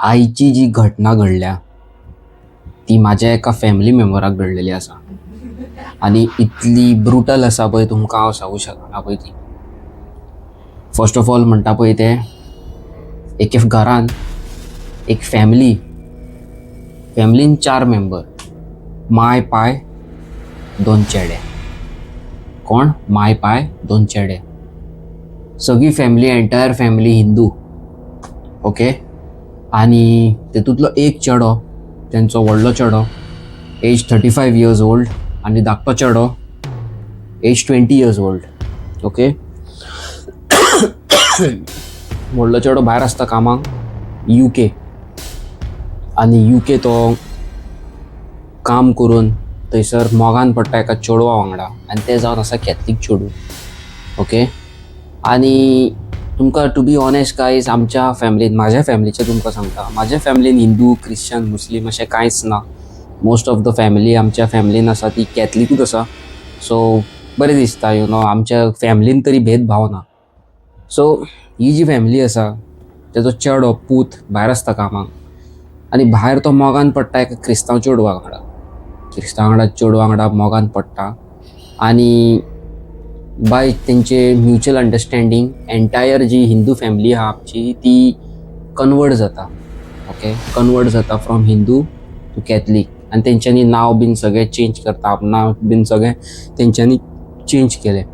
आईची जी घटना घडल्या ती माझ्या एका फॅमिली मेंबराक घडलेली आसा आणि इतली ब्रुटल आसा पळय तुमकां हांव सांगूं शकना पळय ती. फर्स्ट ऑफ ऑल म्हणटा पळय ते एक घरान एक फॅमिलीन 4 मेंबर, माय पाय 2 चेडे. कोण? माय पाय 2 चेडे. सगळी family, entire family Hindu. Okay. आणि तेतूंतलो एक चेडो, त्यांचो व्हडलो चेडो, एज 35 इयर्स ओल्ड, आणि धाकटो चेडो एज 20 इयर्स ओल्ड. ओके. व्हडलो चेडो भायर आसता कामाक UK, आणि UK तो काम करून थंयसर मोगान पडटा एका चेडवा वांगडा, आनी ते जावन आसा कॅथलीक चेडूं. ओके. आणि तुमकां टू बी ऑनेस्ट गायज, आमच्या फॅमिलीन, म्हाज्या फॅमिलीचें तुमकां सांगता, म्हाज्या फॅमिलीन हिंदू, क्रिश्चन, मुस्लीम अशें कांयच ना. मोस्ट ऑफ द फॅमिली आमच्या फॅमिलीन आसा ती कॅथलीकूच आसा. सो बरें दिसता आमच्या फॅमिलीन तरी भेदभाव ना. सो ही जी फॅमिली आसा तेजो चेडो पूत भायर आसता कामाक, आनी भायर तो मोगान पडटा एका क्रिस्तांव चेडवा वांगडा मोगान पडटा. आनी बाय तेंचे म्युच्युअल अंडरस्टँडींग एंटायर जी हिंदू फॅमिली आहा आमची ती कन्वर्ट जाता. ओके. कन्वर्ट जाता फ्रॉम हिंदू टू कॅथलीक, आनी तेंच्यांनी नांव बीन सगळें चेंज करता, नांव बीन सगळें तेंच्यांनी चेंज केलें.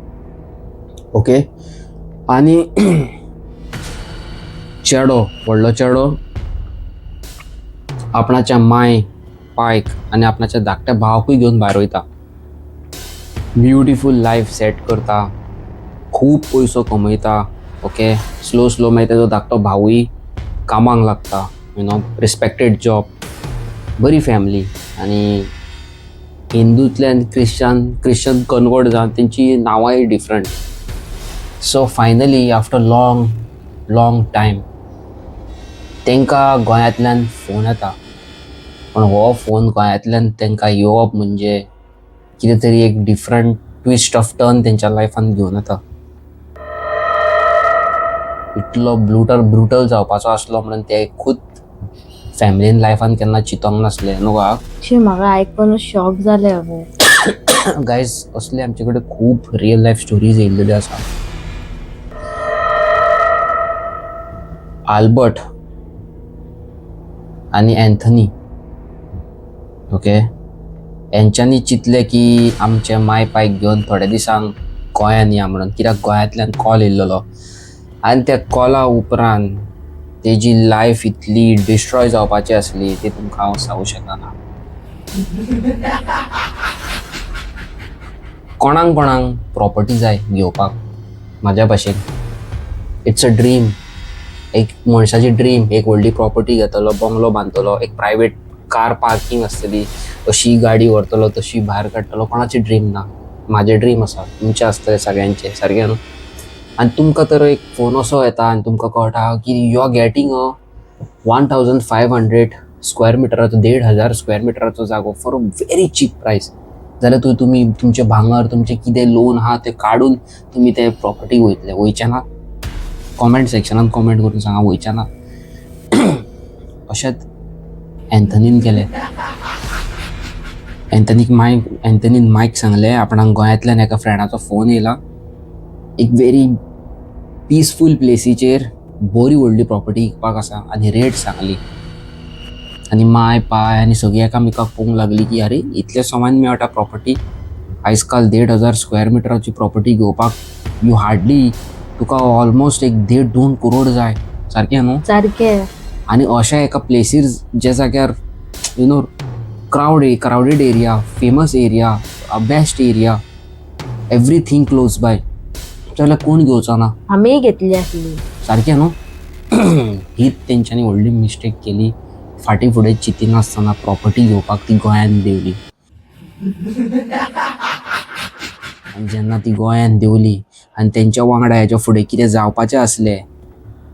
ओके. आनी चेडो, व्हडलो चेडो आपणाच्या माय पायक आनी आपणाच्या धाकट्या भावाकूय घेवन भायर वयता. ब्युटिफूल लायफ सेट करता, खूब पयसो कमयता. ओके. स्लो मागीर तेजो धाकटो भावूय कामाक लागता, रिस्पेक्टेड जॉब. बरी फॅमिली. आनी हिंदूंतल्यान क्रिश्चन कन्वर्ट जावन तेंची नांवांय different. So finally after long time तेंकां गोंयांतल्यान फोन येता. पण हो फोन गोंयांतल्यान तेंकां येवप म्हणजे कितें तरी एक डिफरंट ट्विस्ट ऑफ टर्न तेंच्या लायफान घेवन येता. इतलो ब्रुटल जावपाचो आसलो म्हणून ते खूद फॅमिलीन लायफान केन्ना चिंतोंक नासलें न्हू गो. म्हाका आयकून शॉक जाले हांव. गायज असले आमचे कडेन खूब रियल लायफ स्टोरीज येयल्लेल्यो आसा. आल्बर्ट आनी एंथनी, ओके, हेंच्यांनी चिंतलें की आमचे माय पायक घेवन थोड्या दिसांक गोंयान या म्हणून, कित्याक गोंयांतल्यान कॉल येयल्लो. आनी त्या कॉला उपरांत तेजी लायफ इतली डिस्ट्रॉय जावपाची आसली ती तुमकां हांव सांगूं शकना. कोणाक प्रॉपर्टी जाय घेवपाक म्हाज्या भाशेन. It's a dream. एक मनशाची ड्रीम, एक व्हडली प्रॉपर्टी घेतलो, बंगलो बांदतलो, एक प्रायवेट कार पार्किंग आसतली, अशी गाडी व्हरतलो, तशी भायर काडटलो. कोणाची ड्रीम ना? म्हाजें ड्रीम आसा, तुमचें आसतलें सगळ्यांचें, सारकें न्हू? आनी तुमकां तर एक फोन असो येता आनी तुमकां कळटा की you are getting a 1500 square मिटराचो, 1500 स्क्वेअर मिटराचो जागो फॉर अ व्हेरी चीप प्रायस. जाल्यार तुमी तुमचें भांगर, तुमचें कितें लोन आहा तें काडून तुमी ते प्रॉपर्टी वयचे ना? कॉमेंट सेक्शनान कॉमेंट करून सांगा वयचे ना. अशेंच एंथनीन केलें. एंथनीन मायक सांगलें आपणाक गोंयांतल्यान एका फ्रेंडाचो फोन येयला, एक व्हेरी पीसफूल प्लेसीचेर बरी व्हडली प्रॉपर्टी विकपाक आसा, आनी रेट सांगली. आनी माय पाय आनी सगळीं एकामेकाक पळोवंक लागली की अरे इतले सोमान मेळटा प्रॉपर्टी. आयज काल 1500 स्क्वेअर मिटराची प्रॉपर्टी घेवपाक यू हार्डली तुका ऑलमोस्ट एक 1.5-2 करोड जाय, सारकें न्हू? सारकें. आनी अशा एका प्लेसीर ज्या जाग्यार crowded area, famous area, best area, everything close by, जाल्यार कोण घेवचो ना? आमी घेतली आसली. सारकें न्हू? हीच तेंच्यांनी व्हडली मिस्टेक केली. फाटीं फुडें चिंतिनासतना प्रॉपर्टी घेवपाक ती गोंयान देंवली. आनी जेन्ना ती गोंयान देंवली आनी तेंच्या वांगडा हेच्या फुडें कितें जावपाचें आसलें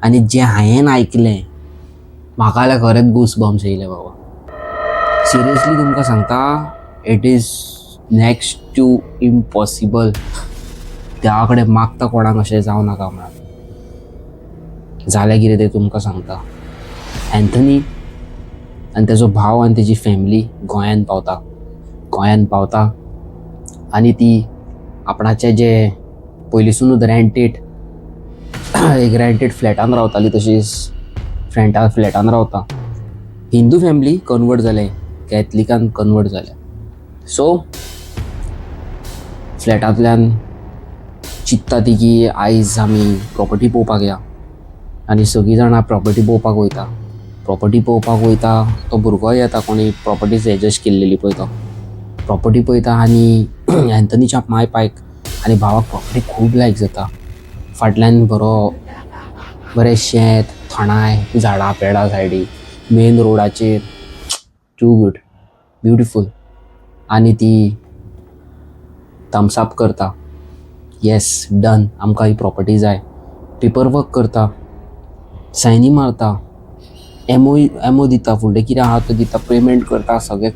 आनी जें हांवें आयकलें, म्हाका जाल्यार खरेंच गूसबम्स येयले बाबा. सिरियसली तुमकां सांगता, it is next to impossible. देवा कडेन मागता कोणाक अशें जावं नाका म्हणून. जालें कितें तें तुमकां सांगता. अँथनी आणि त्याचो भाव आणि त्याची फॅमिली गोंयान पावता आणि ती आपणाचे जे पयलींसूनच एक रेंटेड फ्लॅटान रावताली तशीच फ्लॅटान रावता. हिंदू फॅमिली कन्वर्ट जाले, कॅथलिकान कन्वर्ट जाले. सो फ्लॅटांतल्यान चिंत्ता ती की आयज आमी प्रॉपर्टी पळोवपाक या आनी सगळीं जाणां प्रॉपर्टी पळोवपाक वयता. तो भुरगोय येता कोणी प्रॉपर्टीज एडजस्ट केल्लेली पळय तो प्रॉपर्टी पळयता आनी अँथनीच्या माय पायक आनी भावाक प्रॉपर्टी खूब लायक जाता. फाटल्यान बरें शेत, थंडाय, झाडां पेडां सायडीक, मेन रोडाचेर, टू गूड, ब्युटिफूल. आनी ती थम्स अप करता, येस डन, आमकां ही प्रॉपर्टी जाय. पेपर वर्क करता, सायनी मारता, एमओ दिता, फुडलें कितें आहा तो दिता, पेमेंट करता, सगळें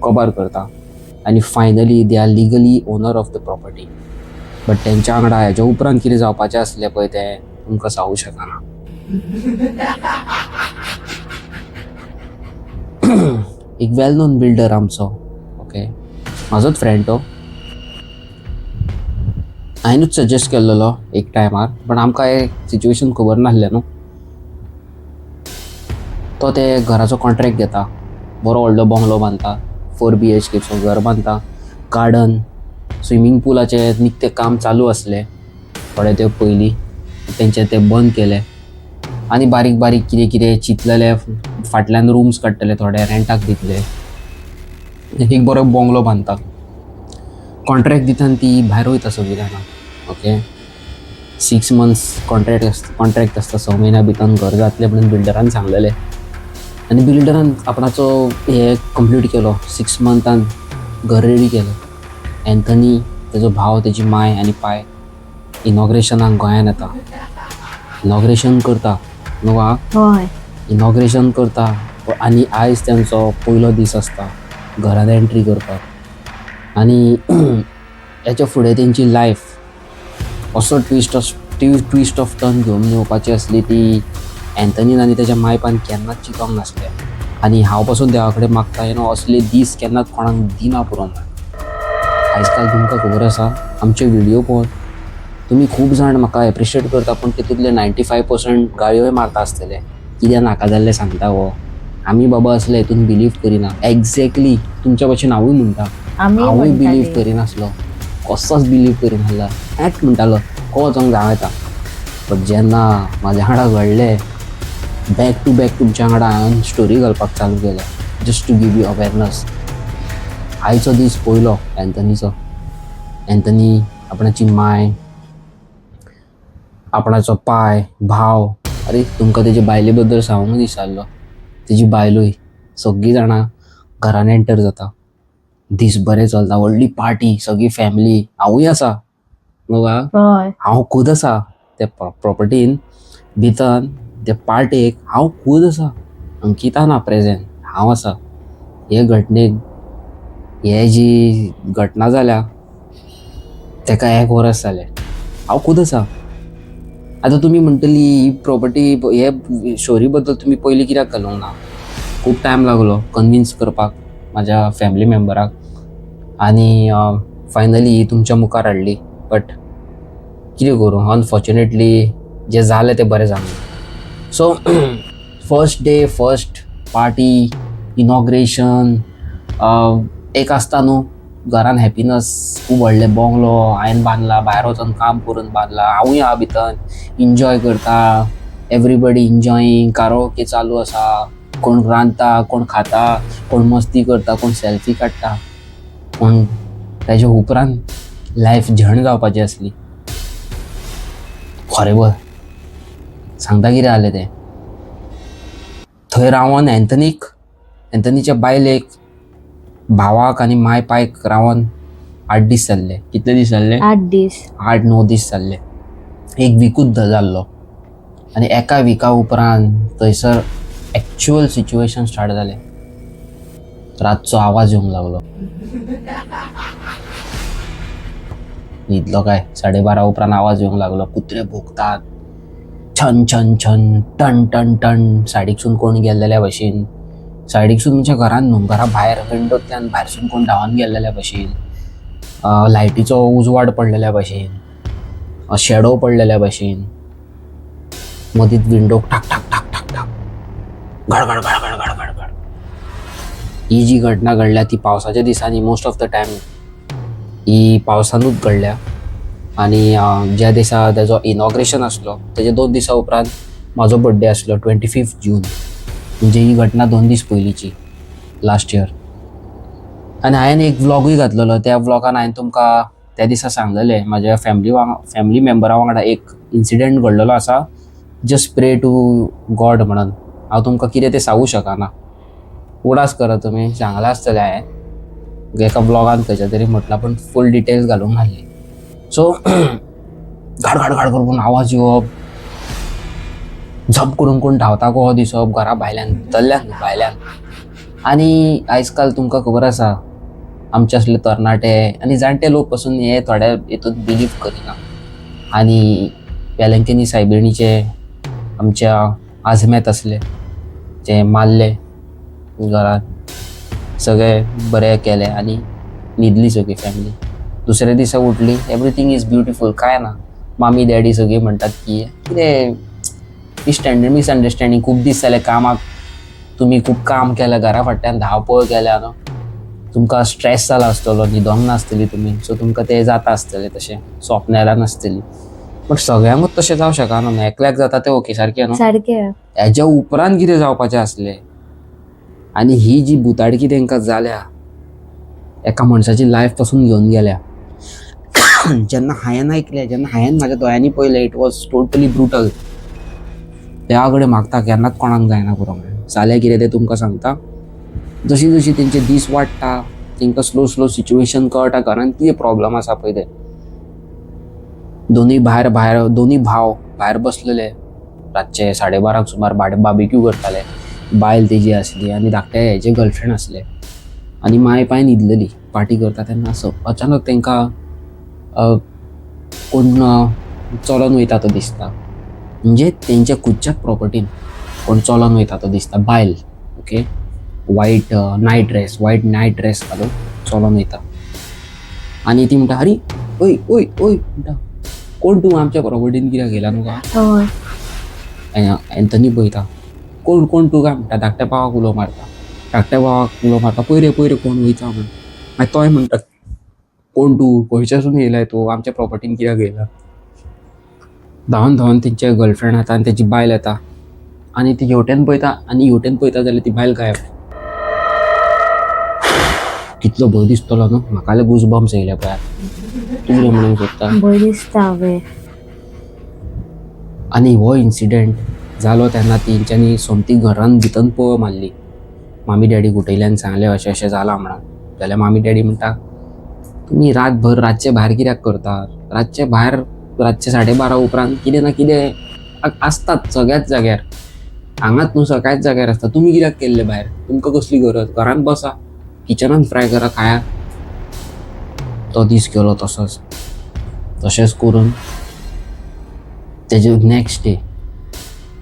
कबार करता आनी finally they are legally owner of the property. But तेंच्या वांगडा हेच्या उपरांत कितें जावपाचें आसलें पळय तें तुमकां सांगूं शकना. एक वेल नोन बिल्डर आमचो, ओके, म्हाजोच फ्रेंड तो. हांवेंनूच सजेस्ट केल्लो एक टायमार, पण आमकां हे सिच्युएशन खबर नासलें न्हू. तो ते घराचो कॉन्ट्रॅक्ट घेता, बरो व्हडलो बंगलो बांदता, 4 BHKचो घर बांदता, गार्डन, स्विमींग पुलाचें निकतें काम चालू आसलें थोडे तेंप पयलीं, तेंचे ते बंद केले आनी बारीक बारीक कितें चिंतलेले, फाटल्यान रूम्स काडटले, थोडे रेंटाक दितले, एक बरो बंगलो बांदता. कॉन्ट्रॅक्ट दिता आनी ती भायर वयता सगळीं जाणां, ओके. 6 months कॉन्ट्रॅक्ट आसता, 6 म्हयन्या भितर घर जातलें म्हणून बिल्डरान सांगलेलें आनी बिल्डरान आपणाचो हे कंप्लीट केलो. 6 months घर रेडी केलें. अँथनी, तेजो भाव, तेजी माय आनी पाय इनॉग्रेशनाक गोंयान येता. इनॉग्रेशन करता न्हू, हय, इनॉग्रेशन करता आनी आयज तेंचो पयलो दीस आसता घरान एंट्री करपाक. आनी हेच्या फुडें तेंची लायफ असो ट्विस्ट ऑफ टर्न घेवन येवपाची आसली ती अँथनीन आनी तेच्या मायपान केन्नाच चिंतोंक नासलें. आनी हांव पासून देवा कडेन मागता असले दीस केन्नाच कोणाक दिना पुरोंक. आयज काल तुमकां खबर आसा, आमचे व्हिडियो पळोवन तुमी खूब जाण म्हाका एप्रिशिएट करता, पण तितूंतले 95% गाळयोय मारता आसतले, कितें नाका जाल्लें सांगता गो, आमी बाबा असले हितून बिलीव करिना. एग्जॅक्टली तुमच्या भशेन हांवूय म्हणटा, हांवूय बिलीव करिनासलो, कसोच बिलीव करिनासलो, म्हणटालो को वचोंक जावं येता. बट जेन्ना म्हाज्या वांगडा घडलें, बॅक टू बॅक तुमच्या वांगडा हांवें स्टोरी घालपाक चालू केलें, just to give you awareness. आयचो दीस पयलो अँथनीचो. अँथनी, आपणाची माय, आपणाचो पाय, भाव, अरे तुमकां तेजे बायले बद्दल सांगूंक विसरलो. तेजी बायलूय, सगळीं जाणां घरान एंटर जाता. दीस बरें चलता, व्हडली पार्टी, सगळी फॅमिली, हांवूय आसा न्हू, हांव खूद आसा त्या प्रॉपर्टीन भितर. त्या पार्टेक हांव खूद आसा, अंकिता ना प्रेजेंट, हांव आसा. हे जी घटना जाल्या तेका 1 वर्स जालें, हांव खूद आसा. आतां तुमी म्हणटली ही प्रॉपर्टी, हे स्टोरी बद्दल तुमी पयलीं कित्याक घालूंक ना. खूब टायम लागलो कन्विन्स करपाक म्हाज्या फॅमिली मेंबराक आनी फायनली तुमच्या मुखार हाडली. बट कितें करूं, अनफॉर्च्युनेटली जें जालें तें बरें जालें. So first day, first party, inauguration, एक आसता न्हू घरान हॅपिनस, खूब व्हडलें बंगलो हांवें बांदला, भायर वचून काम करून बांदला, हांवूय हांव भितर इन्जॉय करता, एवरीबडी इन्जॉयींग, कारोके चालू आसा, कोण रांदता, कोण खाता, कोण मस्ती करता, कोण सेल्फी काडटा. पूण तेज्या उपरांत लायफ झण जावपाची आसली. हॉरेबल. सांगता कितें जालें तें, थंय रावन अँथनीच्या बायलेक, भावाक आनी माय पायक रावन 8 दीस जाल्ले. कितले दीस जाल्ले? 8-9 दीस जाल्ले. एक विकूच जाल्लो. आनी एका विका उपरांत थंयसर एक्चुअल सिच्युएशन स्टार्ट जालें. रातचो आवाज येवंक लागलो. न्हिदलो काय 12:30 उपरांत आवाज येवंक लागलो. कुत्रे भोंकतात, छन छन छन टन टन टन सायडीकसून कोण गेल्लेल्या भशेन, सायडीकसून म्हणजे घरान न्हू, घरा भायर विंडोतल्यान भायरसून कोण धांवन गेल्लेल्या भशेन, लायटीचो उजवाड पडलेल्या भशेन, शेडो पडलेल्या भशेन, मदींच विंडोक ठाक ठाक ठाक ठाक ठाक घड घड घड घड घड घड घड. ही जी घटना घडल्या ती पावसाच्या दिसांनी मोस्ट ऑफ द टायम ही पावसानूच घडल्या. आणि ज्या दिसा त्याचो इनॉग्रेशन आसलो तेजे 2 दिसा उपरांत म्हाजो बड्डे आसलो 25 जून. म्हणजे ही घटना 2 दीस पयलींची लास्ट इयर. आनी हांवें एक व्लॉगूय घातलेलो. त्या व्लॉगान हांवें तुमकां त्या दिसा सांगलेलें म्हाज्या फॅमिली मेंबरा वांगडा एक इन्सिडेंट घडलेलो आसा. जस्ट प्रे टू गॉड म्हणून. हांव तुमकां कितें तें सांगूं शकना. उडास करा तुमी, सांगलां आसतलें हांवें एका व्लॉगान खंयच्या तरी म्हटलां, पण फूल डिटेल्स घालूंक नासली. सो घाड घाड घाड करून आवाज येवप, झप करून कोण धांवता कहो दिसप घरा भायल्यान, भितरल्यान न्हू भायल्यान. आनी आयज काल तुमकां खबर आसा आमचे असले तरणाटे आनी जाणटे लोक पासून हे थोड्या हितून बिलीव करिना. आनी वेलंकनी सायबिणीचे आमच्या आजमेत असले जे मारले घरात, सगळे बरे केले आनी न्हिदली सगळी फॅमिली. दुसऱ्या दिसा उठली, एवरीथींग इज ब्युटिफूल, काय ना. मामी डॅडी सगळी म्हणटात की कितें मिसअंडरस्टँडींग, खूब दीस जाले कामाक, तुमी खूब काम केलें घरा फाटल्यान, धांवपळ केल्या न्हू, तुमकां स्ट्रेस जाला आसतलो, न्हिदोंक नासतली तुमी, सो तुमकां तें जाता आसतलें तशें, स्वप्न येला नासतली. बट सगळ्यांकूच तशें जावं शकना न्हू. एकल्याक जाता तें ओके, सारकें न्हू. सारकें. हेज्या उपरांत कितें जावपाचें आसलें. आनी ही जी भुताडकी तांकां जाल्या एका मनशाची लायफ पासून घेवन गेल्या. जेन्ना हांवें ऐकलें, जेन्ना हांवें म्हाज्या दोळ्यांनी पळयलें, इट वॉज टोटली ब्रुटल. देवा कडेन मागता केन्नाच कोणाक जायना पुरो म्हणून. जालें कितें तें तुमकां सांगता. जशी जशी तेंचे दीस वाडटा तांकां स्लो स्लो सिच्युएशन कळटा घरांत कितें प्रॉब्लम आसा पळय तें. दोनूय भाव भायर बसलेले रातचे 12:30 सुमार बार्बेक्यू करताले. बायल तेजी आसली आनी धाकटे हेजे गर्लफ्रेंड आसले. आनी माय पाय न्हिदलेली पार्टी करता तेन्ना असो अचानक तांकां कोण चलोन वयता तो दिसता. म्हणजे तेंच्या खुदच्याच प्रॉपर्टीन कोण चलोन वयता तो दिसता. बायल, ओके, वायट नायट ड्रेस घालून चलोन वयता. आनी ती म्हणटा, अरे ओय ओय ओय म्हणटा, कोण तूं आमच्या प्रॉपर्टीन कित्याक गेला न्हू का. एंथनी पळयता, कोण कोण तूं काय म्हणटा. धाकट्या भावाक उलो मारता, पळय रे कोण वयता म्हण. मागीर तोय म्हणटा, कोण तूं, खंयच्यासून येयलाय तूं, आमच्या प्रॉपर्टीन कित्याक येयला. धांवन धांवन तेंचे गर्लफ्रेंड येता आनी तेजी बायल येता. आनी ती हेवटेन पळयता जाल्यार ती बायल गायब. कितलो भंय दिसतलो न्हू. म्हाका जाल्यार गूजबम्स येयले पळयात. तूं कितें म्हणूंक सोदता. भंय दिसता हांवें. आनी हो इन्सिडेंट जालो तेन्ना तेंच्यांनी सोमती घरान भितन पळ मारली. मामी डॅडी गुटयल्यान सांगलें अशें अशें जालां म्हणून. जाल्यार मामी डॅडी म्हणटा, तुमी रातभर रातचे भायर कित्याक करतात. रातचे भायर रातचे 12:30 उपरांत कितें ना कितें आसतात सगळ्याच जाग्यार. हांगाच न्हू सगळ्याच जाग्यार आसता. तुमी कित्याक केल्ले भायर, तुमकां कसली गरज. घरांत बसा, किचनान फ्राय करा, खाया. तो दीस गेलो तशेंच करून तेजे नेक्स्ट डे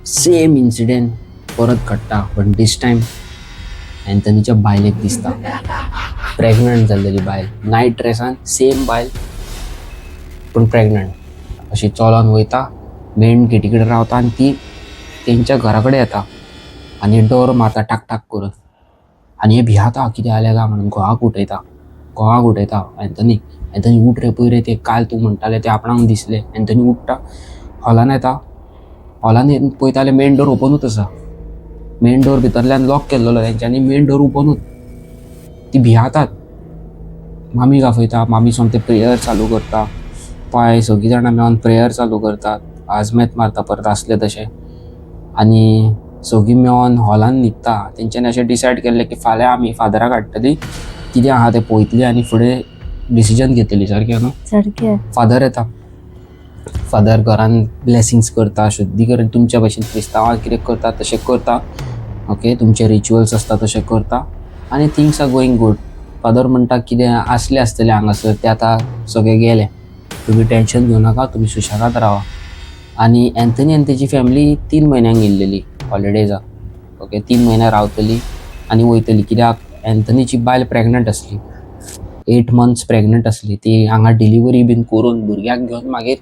सेम इन्सिडेंट परत घडटा. पण दीस टायम एंथनीच्या बायलेक दिसता प्रेग्नंट जाल्लेली बायल. नायट ड्रेसान सेम बायल पूण प्रेग्नंट. अशी चलोन वयता, मेन गेटी कडेन रावता आनी ती तेंच्या घरा कडेन येता आनी डोर मारता टाक टाक करून. आनी हे भियाता कितें जालें काय म्हणून. घोवाक उठयता एंथनी उठ रे, पळय रे ते काल तूं म्हणटालें ते आपणाक दिसलें. एंथनी उठटा, हॉलान येता. हॉलान पळयता जाल्यार मेन डोर ओपनूच आसा. मेन डोर भितरल्यान लॉक केल्लो तेंच्यांनी, मेन डोर ओपनूच. ती भियातात. मामी गाफयता, मामी सोमते प्रेयर चालू करता. पाय सगळीं जाणां मेळोन प्रेयर चालू करतात. आजमेत मारता परत आसले तशें. आनी सगळीं मेळोन हॉलान न्हिदता. तेंच्यांनी अशें डिसायड केल्लें की फाल्यां आमी फादराक हाडटलीं, कितें आहा तें पळयतलीं आनी फुडें डिसिजन घेतली. सारकें न्हू. सारकें. फादर येता. फादर घरान ब्लेसिंग्स करता, शुद्धीकरण तुमच्या भशेन क्रिस्तांवां कितें करता तशें करता. ओके, तुमचे रिच्युअल्स आसता तशें करता आनी things are going good. Father म्हणटा कितें आसलें आसतलें हांगासर तें आतां सगळें गेलें. तुमी टेन्शन घेवं नाका, तुमी सुशेगाद रावा. आणि अँथनी आणि त्याची फॅमिली 3 म्हयन्यांक गेल्लेली हॉलिडेजा. ओके, 3 म्हयने रावतली आनी वयतली, कित्याक अँथनीची बायल प्रेग्नंट आसली, 8 months प्रेग्नंट आसली. ती हांगा डिलिव्हरी बीन करून भुरग्याक घेवन मागीर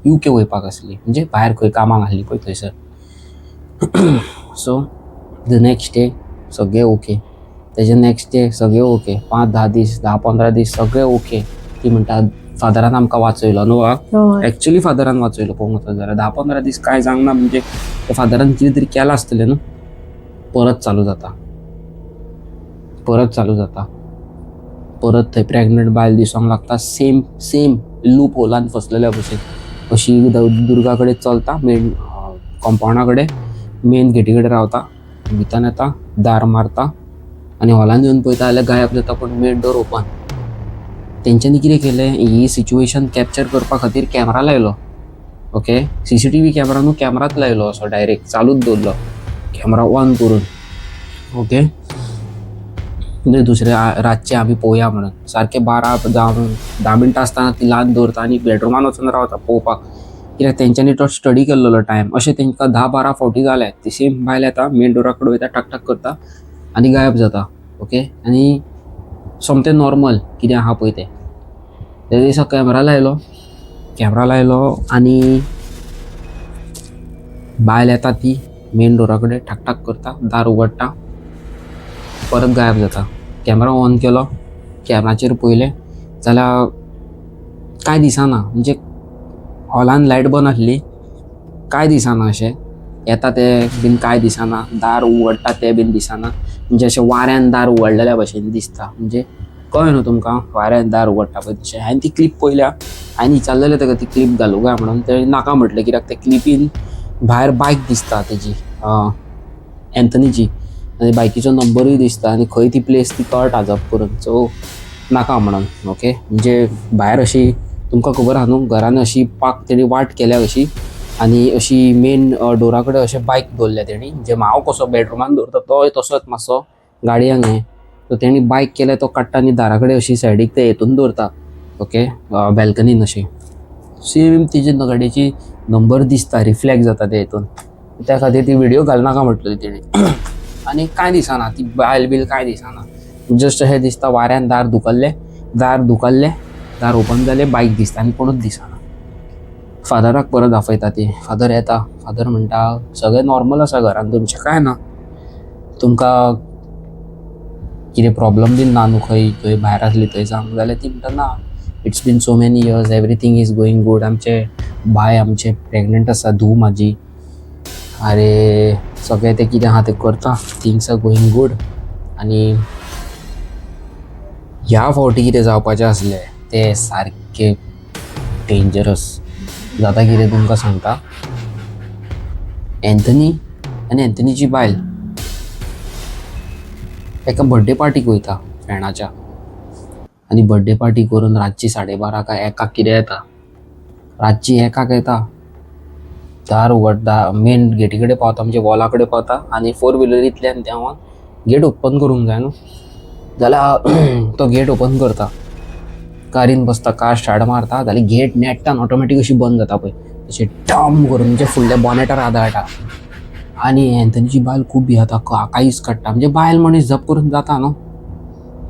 UK वयपाक आसली, म्हणजे भायर खंय कामाक आसली पळय थंयसर. सो द नेक्स्ट डे सगळें ओके, तेजे नेक्स्ट डे सगळें ओके, 5-10 दीस 10-15 दीस सगळें ओके. ती म्हणटा फादरान आमकां वाचयलो न्हू. होय. ॲक्च्युली फादरान वाचयलो पळोवंक वचत जाल्यार. 10-15 दीस कांय जावंक ना, म्हणजे त्या फादरान कितें तरी केलां आसतलें न्हू. परत चालू जाता, परत थंय प्रेग्नंट बायल दिसोंक लागता, सेम लूप होलान फसलेल्या भशेन. अशी दुर्गा कडेन चलता, मेन कॉम्पाउंडा कडेन, मेन गेटी कडेन रावता, भितर येता, दार मारता आनी हॉलान येवन पळयता जाल्यार गायब जाता, पूण मेन डोर ओपन. तेंच्यांनी कितें केलें, ही सिच्युएशन कॅप्चर करपा खातीर कॅमेरा लायलो. ओके, CCTV कॅमेरा न्हू, कॅमेराच लायलो असो डायरेक्ट चालूच दवरलो, कॅमेरा ऑन करून. ओके, म्हणजे दुसऱ्या रातचे आमी पळोवया म्हणून सारके 12 जावन 10 मिनटां आसतना ती ल्हान दवरता आनी बेडरुमान वचून रावता पळोवपाक, कित्याक तेंच्यांनी तो स्टडी केल्लो टायम. अशें तेंकां 10-12 फावटी जाले. ती सेम बायल येता, मेन डोरा कडेन वयता, टाक करता आनी गायब जाता. ओके, आनी सोमतें नॉर्मल कितें आहा पळय तें. त्या दिसा कॅमेरा लायलो आनी बायल येता, ती मेन डोरा कडेन ठाक करता, दार उगडटा, परत गायब जाता. कॅमेरा ऑन केलो, कॅमेराचेर पळयलें जाल्यार कांय दिसना, म्हणजे हॉलान लायट बंद आसली, कांय दिसना अशें. येता ते बीन कांय दिसना, दार उगडटा तें बीन दिसना, म्हणजे अशें वाऱ्यान दार उगडलेल्या भशेन दिसता. म्हणजे कळ्ळें न्हू तुमकां, वाऱ्यान दार उगडटा पळय तशें. हांवें ती क्लीप पळयल्या, हांवें विचारलेलें ताका ती क्लीप घालूं काय म्हणून, तें नाका म्हटलें, कित्याक ते क्लिपीन भायर बायक दिसता तेजी, अँथनीची, आनी बायकीचो नंबरूय दिसता आनी खंय ती प्लेस ती कळटा जप करून. सो नाका म्हणून. ओके, म्हणजे भायर अशी तुमकां खबर आहा न्हू, घरान अशी पाक तेणी वाट केल्या अशी, आनी अशी मेन डोरा कडेन अशें बायक दवरल्या तेणी, म्हणजे हांव कसो बेडरुमान दवरता तोय तसोच मातसो गाडयांक हें. सो तेणी बायक केल्या, तो काडटा आनी दारा कडेन अशी सायडीक ते हेतून दवरता. ओके, बॅल्कनीन अशी. सेम तेजी गाडयेची नंबर दिसता, रिफ्लेक्ट जाता ते हितून. त्या खातीर ती व्हिडिओ घालनाका म्हटली तेणी. आनी कांय दिसना, ती बायल बील कांय दिसना, जस्ट अशें दिसता वाऱ्यान दार धुकल्लें, दार ओपन जालें, बायक दिसता आनी कोणूच दिसना. फादराक परत दाखयता ती. फादर येता, फादर म्हणटा सगळें नॉर्मल आसा घरान, तुमचें कांय ना, तुमकां कितें प्रॉब्लम बीन ना न्हू, खंय भायर आसली थंय जावंक. जाल्यार ती म्हणटा ना, it's been so many years, everything is going good. आमचे प्रेग्नंट आसा, धूव म्हाजी, अरे सगळें तें कितें आहा तें करता, थिंग्स आर गोईंग गूड. आनी ह्या फावटी कितें जावपाचें आसलें तें सारकें डेंजरस. जाता कितें तुमकां सांगता, अँथनी आनी अँथनीची बायल एका बर्थडे पार्टीक वयता फ्रेंडाच्या, आनी बर्थडे पार्टी करून रातची 12:30 काय 1 कितें येता. रातची 1 येता, दार उगडटा, मेन गेटी कडेन पावता, म्हणजे वॉला कडेन पावता, आनी 4 व्हिलरींतल्यान देंवोन गेट ओपन करूंक जाय न्हू, जाल्यार तो गेट ओपन करता, कारीन बसता, कार स्टार्ट मारता, जाल्यार गेट नेट्टान ऑटोमॅटीक अशी बंद जाता पळय, तशें टम करून, म्हणजे फुडल्या बॉनेटार आदाळटा. आनी अँथनीची बायल खूब भियेता, काळीज काडटा, म्हणजे बायल मनीस जप करून जाता न्हू.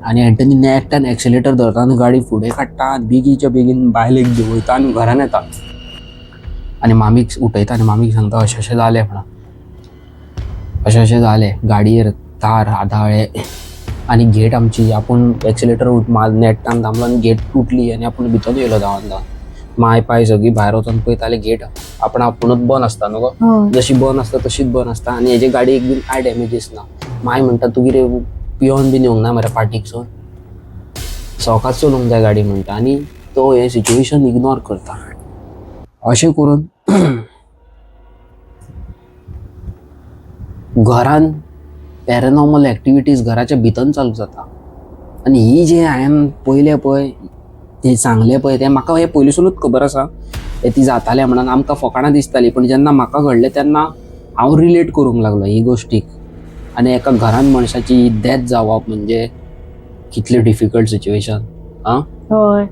आनी अँथनी नेट्टान एक्सिलेटर धरता आनी गाडी फुडें काडटा, बेगीच्या बेगीन बायलेक देंवयता आनी घरान येता. आनी मामीक उठयता आनी मामीक सांगता अशें जालें म्हणून, अशें जालें, गाडयेर दार आदाळ्ळे आनी गेट आमची, आपूण एक्सिलेटर नेट्टान दामलो आनी गेट तुटली आनी आपूण भितर येयलो धांवन. माय पाय सगळीं भायर वचून पळयता जाल्यार गेट आपुणूच बंद आसता न्हू गो, जशी बंद आसता तशीच बंद आसता. आनी हेजे गाडयेक बीन कांय डॅमेजीस ना. माय म्हणटा तूं कितें पियोन बीन येवंक ना मरे पार्टीकसून, सवकास चलोवंक जाय गाडी म्हणटा. आनी तो हें सिच्युएशन इग्नोर करता. अशें करून घरान पॅरानॉर्मल एक्टिविटीज घराच्या भितर चालू जाता. आनी ही जें हांवें पयलें पळय, तें सांगलें पळय, तें म्हाका हें पयलींसूनच खबर आसा ती जातालें म्हणून, आमकां फकाणां दिसतालीं, पण जेन्ना म्हाका घडलें तेन्ना हांव रिलेट करूंक लागलो ही गोश्टीक. आनी एका घरान मनशाची डेथ जावप म्हणजे कितलें डिफिकल्ट सिच्युएशन. होय,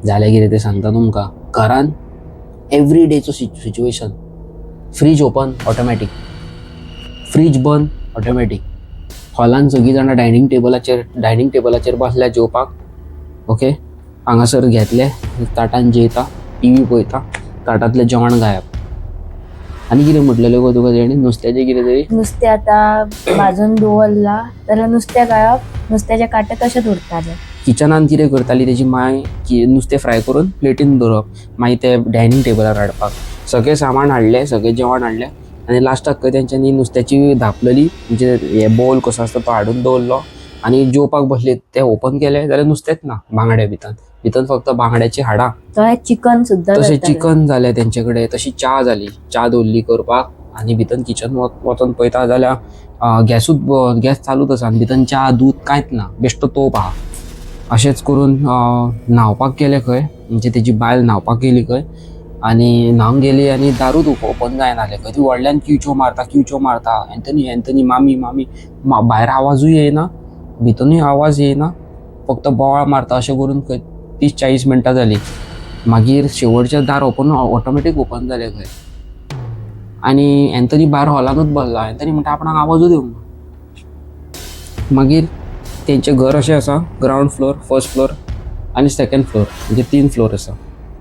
जालें कितें तें सांगता तुमकां, घरान एवरी डेचो situation, fridge open automatic, fridge बंद ऑटोमॅटीक. हॉलान सगळीं जाणां डायनिंग टेबलाचेर बसल्या जेवपाक. ओके, हांगासर घेतले ताटान जेयता, टीव्ही पळयता, ताटांतलें जेवण गायब. आनी कितें म्हटलेलें गो तुका तेणी नुस्त्याचें कितें तरी? नुस्तें आतां भाजून दवरला जाल्यार नुस्तें गायब, नुस्त्याचे कांटे तशेंच उरताले. किचनान कितें करताली तेजी माय की नुस्तें फ्राय करून प्लेटीन दवरप, मागीर ते डायनिंग टेबलार हाडपाक. सगळें सामान हाडलें, सगळें जेवण हाडलें आनी लास्टाक खंय तेंच्यांनी नुस्त्याची धापलली, म्हणजे हे बोल कसो आसता तो हाडून दवरलो आनी जेवपाक बसले. ते ओपन केले जाल्यार नुस्तेंच ना बांगड्या भितर फक्त बांगड्याची हाडां. थंय चिकन सुद्दां तशें जातालें. चिकन जालें तेंचे कडेन, तशी च्या जाली, च्या दवरली करपाक. आनी भितर किचन वचोन पळयता जाल्यार गॅस चालूच आसा आनी भितर च्या दूद कांयच ना, बेश्टो तोप आहा. अशेंच करून न्हांवपाक गेले खंय, म्हणजे तेजी बायल न्हांवपाक गेली खंय आनी न्हांवंक गेली आनी दारूच ओपन जायनासलें. खंय ती व्हडल्यान क्यूच्यो मारता, एंथनी मामी भायर आवाजूय येयना, भितरूय आवाज येयना, फक्त बोवाळ मारता. अशें करून खंय 30-40 मिनटां जालीं. मागीर शेवटचें दार ऑटोमॅटीक ओपन जालें खंय आनी एंथनी भायर हॉलानूच बसला. एंथनी म्हणटा आपणाक आवाजूच येवंक ना. मागीर तेंचें घर अशें आसा, ग्रावंड फ्लोर, फर्स्ट फ्लोर आनी सेकंड फ्लोर, म्हणजे 3 फ्लोर आसा.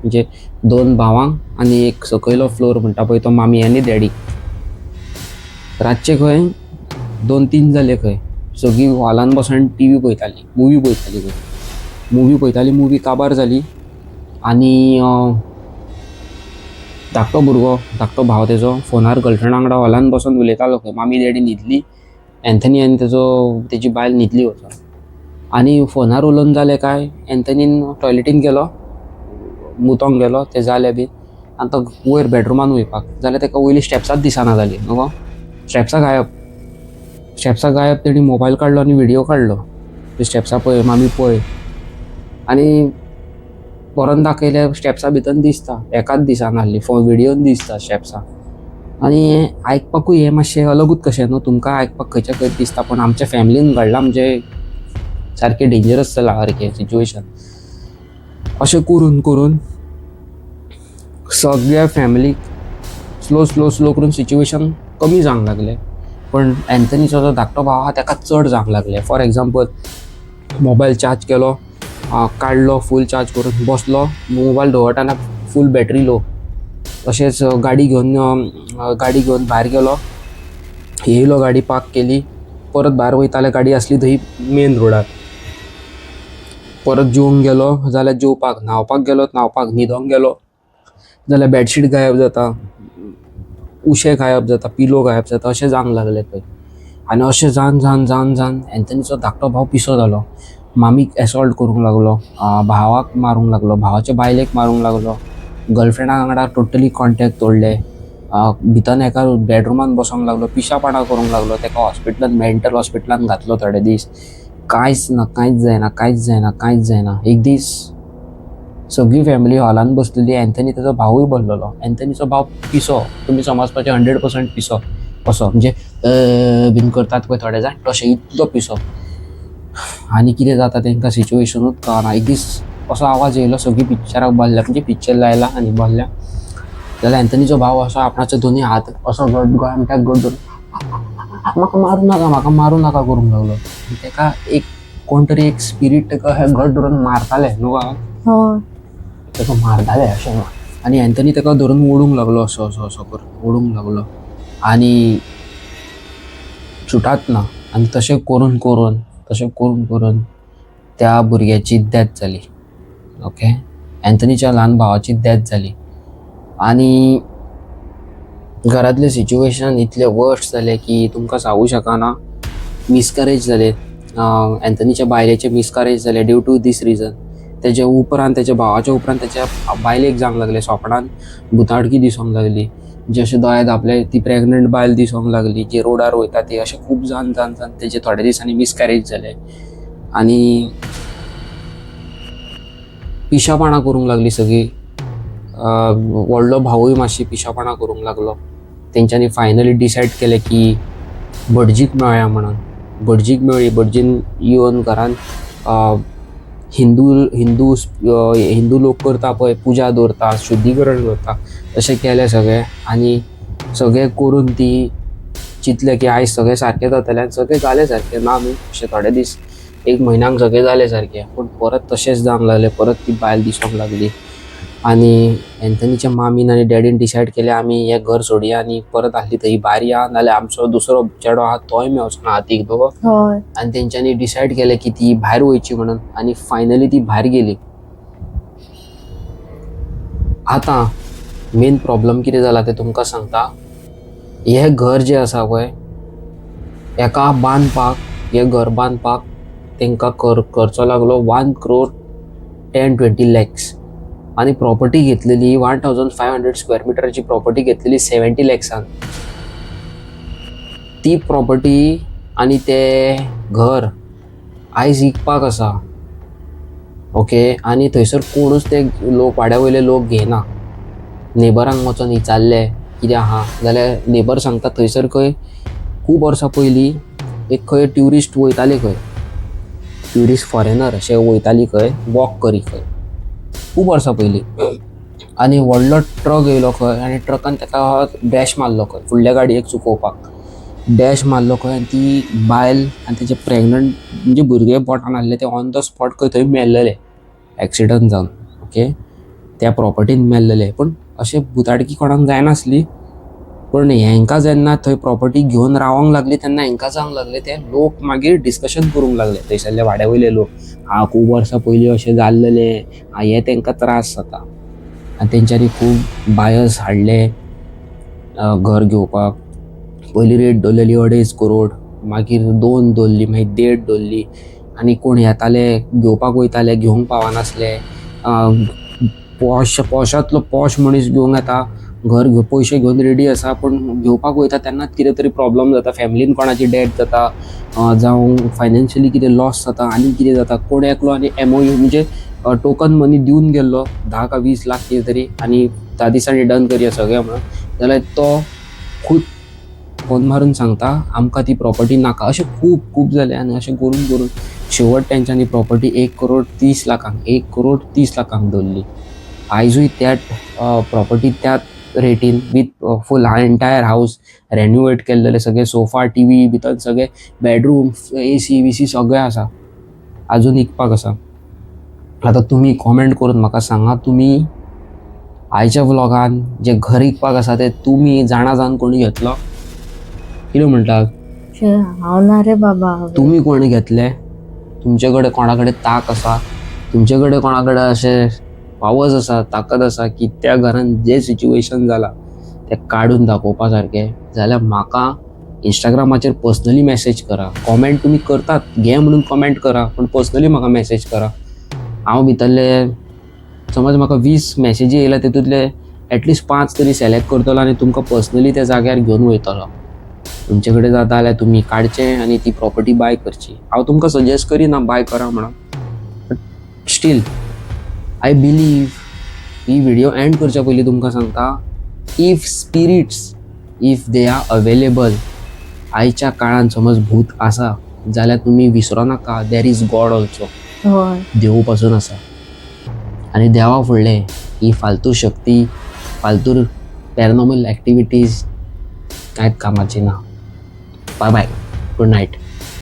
म्हणजे 2 भावांक आनी एक सकयलो फ्लोर म्हणटा पळय तो मामी आनी डॅडी. रातचे खंय 2-3 जाले खंय. सगळीं हॉलान बसून टीव्ही पळयतालीं, मुवी पळयतालीं. मुवी काबार जाली आनी धाकटो भाव तेजो फोनार गर्लफ्रेंडा वांगडा हॉलान बसून उलयतालो खंय. मामी डॅडी न्हिदली, एंथनी आनी तेजी बायल न्हिदली वचोन. आनी फोनार उलोवन जालें काय, एंथनीन टॉयलेटीन गेलो, मुतोंक गेलो, तें जालें बी आनी तो वयर बेडरुमान वयपाक जाल्यार ताका वयली स्टेप्साच दिसना जाली. न्हू, स्टेप्सां गायब. तेणी मोबायल काडलो आनी व्हिडियो काडलो, ते स्टेप्सां पळय मामी पळय. आनी व्हरोन दाखयले, स्टेप्सां भितर दिसता, एकाच दिसना आसली, व्हिडियोन दिसता स्टेप्सां. आनी आयकपाकूय हें मातशें अलगूच कशें न्हू, तुमकां आयकपाक खंयच्या खंय दिसता, पूण आमच्या फॅमिलीन घडलां म्हणजे सारकें डेंजरस जालां सारकें सिच्युएशन. अशें करून सगळ्या फॅमिलीक स्लो करून सिच्युएशन कमी जावंक लागलें. पण एंथनीचो जो धाकटो भाव आहा ताका चड जावंक लागलें. फॉर एग्जाम्पल, मोबायल चार्ज केलो, काडलो, फूल चार्ज करून बसलो, मोबायल दवरतना फूल बॅटरी लो. तशेंच गाडी घेवन भायर गेलो, येयलो, गाडी पार्क केली, परत भायर वयताले, गाडी आसली थंय मेन रोडार. परत जेवंक गेलो जाल्यार जेवपाक, न्हांवपाक गेलो न्हिदोंक गेलो जाल्यार बेडशीट गायब जाता, उशे गायब जाता, पिलो गायब जाता. अशें जावंक लागलें थंय. आनी अशें जावन एंथनीचो धाकटो भाव पिसो जालो. मामीक एसॉल्ट करूंक लागलो, भावाक मारूंक लागलो, भावाच्या बायलेक मारूंक लागलो, गर्लफ्रेंडा वांगडा टोटली कॉन्टेक्ट तोडले. भितर एका बेडरुमान बसोंक लागलो, पिशापणां करूंक लागलो. ताका मेंटल हॉस्पिटलान घातलो थोडे दीस. कांयच जायना. एक दीस सगळी फॅमिली हॉलान बसलेली, एंथनी तेजो भावूय बसलेलो. एंथनीचो भाव पिसो, तुमी समजपाचें 100% पिसो असो, म्हणजे बीन करतात पळय थोडे जाण, तशें इतलो पिसो. आनी कितें जाता तांकां सिच्युएशनूच कळना. एक दीस असो आवाज येयलो, सगळीं पिक्चराक बसल्या, म्हणजे पिक्चर लायला आनी बसल्या जाल्यार एंथनीचो भाव असो आपणाचे दोनी हात असो गोंयमट्याक धरून म्हाका मारूं नाका करूंक लागलो. ताका कोण तरी एक स्पिरीट ताका घट धरून मारताले न्हू, ताका मारताले अशें. आनी एंथनी ताका धरून ओडूंक लागलो, असो करून ओडूंक लागलो आनी सुटात ना. आनी तशें करून त्या भुरग्याची डेथ जाली. ओके, एंथनीच्या ल्हान भावाची डेथ जाली. आनी घरांतलें सिच्युएशन इतलें वर्स्ट जालें की तुमकां सांगूं शकना. मिसकॅरेज जालें, एंथनीच्या बायलेचें मिसकॅरेज जालें ड्यू टू दीस रिजन. तेच्या उपरांत, तेच्या भावाच्या उपरांत तेच्या बायलेक जावंक लागलें, सोपणान भुताडकी दिसोंक लागली, जशें दोळे धापले, ती प्रेग्नंट बायल दिसोंक लागली, जी रोडार वयता ती. अशें खूब जावन तेजे थोड्या दिसांनी मिसकॅरेज जालें. आनी पिशापणां करूंक लागली सगळीं. व्हडलो भावूय मातशी पिशापणां करूंक लागलो. तेंच्यांनी फायनली डिसायड केलें की भटजीक मेळया म्हणून. भटजीक मेळ्ळी. भटजीन येवन घरान हिंदू लोक करता पळय, पुजा दवरता, शुद्धीकरण करता, तशें केलें सगळें. आनी सगळे करून ती चिंतले की आयज सगळे सारके जातले आनी सगळे जाले सारके ना न्हू अशे थोडे दीस एक म्हयन्याक सगळे जाले सारके पूण परत तशेंच जावंक लागले परत ती बायल दिसोंक लागली आनी एंथनीच्या मामीन आनी डॅडीन डिसायड केलें आमी हें घर सोडया आनी परत आसली थंय भायर या नाल्यार आमचो दुसरो चेडो आहा तोय मेवचो ना हातीक दोगो हय आनी तेंच्यांनी डिसायड केलें की ती भायर वयची म्हणून आनी फायनली ती भायर गेली. आतां मेन प्रॉब्लम कितें जाला तें तुमकां सांगता. हें घर जें आसा पळय हेका बांदपाक हें घर बांदपाक तेंकां खर्चो लागलो 1,10,20 lakhs आनी प्रॉपर्टी घेतलेली 1,500 स्क्वेअर मिटराची प्रॉपर्टी घेतलेली 70 lakhs'ान. ती प्रॉपर्टी आनी तें घर आयज विकपाक आसा ओके आनी थंयसर कोणूच ते लोक वाड्या वयले लोक घेयना. नेबरांक वचोन विचारले कितें आहा जाल्यार नेबर सांगता थंयसर खंय खूब वर्सां पयलीं एक खंय ट्युरिस्ट वयताले खंय ट्युरिस्ट फॉरेनर अशे वयताली खंय वॉक करी खंय खूब वर्सां पयलीं आनी व्हडलो ट्रक येयलो खंय आनी ट्रकान ताका डॅश मारलो खंय फुडल्या गाडयेक चुकोवपाक डॅश मारलो खंय आनी ती बायल आनी तेजे प्रेग्नंट म्हणजे भुरगे पोटान आसले ते ऑन द स्पॉट खंय थंय मेल्लेले एक्सिडंट जावन ओके त्या प्रॉपर्टीन मेल्लेले. पूण अशें भुताडकी कोणाक जायनासली पूण हेंकां जेन्ना थंय प्रॉपर्टी घेवन रावंक लागली तेन्ना हेंकां जावंक लागले ते लोक मागीर डिस्कशन करूंक लागले थंयसरले वाड्या वयले लोक खूब वर्सां पयलीं अशें जाल्लेले हे तेंकां त्रास जाता आनी तेंच्यांनी खूब बायर्स हाडले घर घेवपाक. पयलीं रेट दवरलेली 2.5 करोड मागीर 2 दवरली मागीर 1.5 दवरली आनी कोण येताले घेवपाक वयताले घेवंक पावनासले. पॉशांतलो पॉश मनीस घेवंक येता घर पयशे घेवन रेडी आसा पूण घेवपाक वयता तेन्नाच कितें तरी प्रॉब्लम जाता फॅमिलीन कोणाची डॅथ जाता जावं फायनान्शियली कितें लॉस जाता आनी कितें जाता कोण एकलो आनी MOU म्हणजे टोकन मनी दिवन गेल्लो 10 का 20 लाख कितें तरी आनी 10 दिसांनी डन करया सगळें म्हणून जाल्यार तो खूब फोन मारून सांगता आमकां ती प्रॉपर्टी नाका. अशें खूब जालें आनी अशें करून करून शेवट तेंच्यांनी प्रॉपर्टी 1,30 लाखांक 1,30 लाखांक दवरली. आयजूय त्याच प्रॉपर्टी त्याच रेटीन विथ फूल एंटायर हाऊस रेन्युएट केल्लेले सगळे सोफा TV भितर सगळे बेडरूम AC BC सगळें आसा आजून विकपाक आसा. आतां तुमी कॉमेंट करून म्हाका सांगा तुमी आयच्या व्लॉगान जे घर विकपाक आसा ते तुमी जाणा जावन कोणी घेतलो कितें म्हणटात हांव ना रे बाबा. तुमी कोणी घेतले तुमचे कडेन कोणा कडेन ताक आसा तुमचे कडेन कोणा कडेन अशें पावर्स आसा ताकद आसा की त्या घरान जे सिच्युएशन जाला ते काडून दाखोवपा सारकें जाल्यार म्हाका इंस्टाग्रामाचेर पर्सनली मेसेज करा. कॉमेंट तुमी करतात घे म्हणून कॉमेंट करा पूण पर्सनली म्हाका मेसेज करा. हांव भितरले समज म्हाका 20 मेसेजी येयल्या तितूंतले एटलिस्ट 5 तरी सिलेक्ट करतलो आनी तुमकां पर्सनली त्या जाग्यार घेवन वयतलो. तुमचे कडेन जाता जाल्यार तुमी काडचें आनी ती प्रॉपर्टी बाय करची. हांव तुमकां सजेस्ट करिना बाय करा म्हणून बट स्टील आय बिलीव ही व्हिडिओ एंड करच्या पयलीं तुमकां सांगता if spirits if they are available आयच्या काळान समज भूत आसा जाल्यार तुमी विसरो नाका देर इज गॉड ऑल्सो. देव पासून आसा आनी देवा फुडले ही फालतू शक्ती फालतू पॅरानॉर्मल एक्टिविटीज कांयच कामाची ना. Bye bye good night.